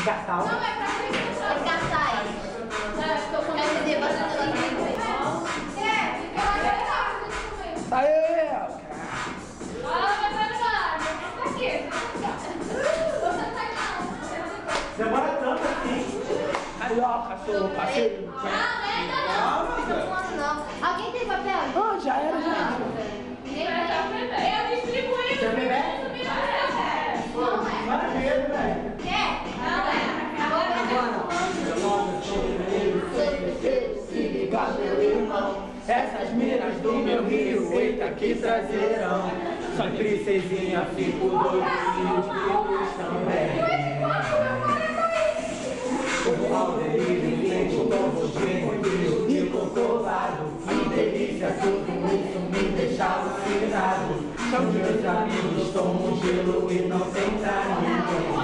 Gastal? Não, é pra gastar aí. Estou com essa ideia bastante lá dentro. Aê! Demora tanto assim. Carioca, sou parceiro. Não. Alguém tem papel? Ah, já era, já. Eu distribuí. Você bebê? Não é. Maravilha, velho. Quer? Não é. Agora Se liga, meu irmão. Essas minas do meu rio, eita, que trazerão. São princesinha, fico doido e os filhos também. O Aldeir, frente, o Bobodinho, e o Cocovado. Que delícia, tudo isso me deixa alucinado. São meus amigos, tomo gelo e não tem pra ninguém.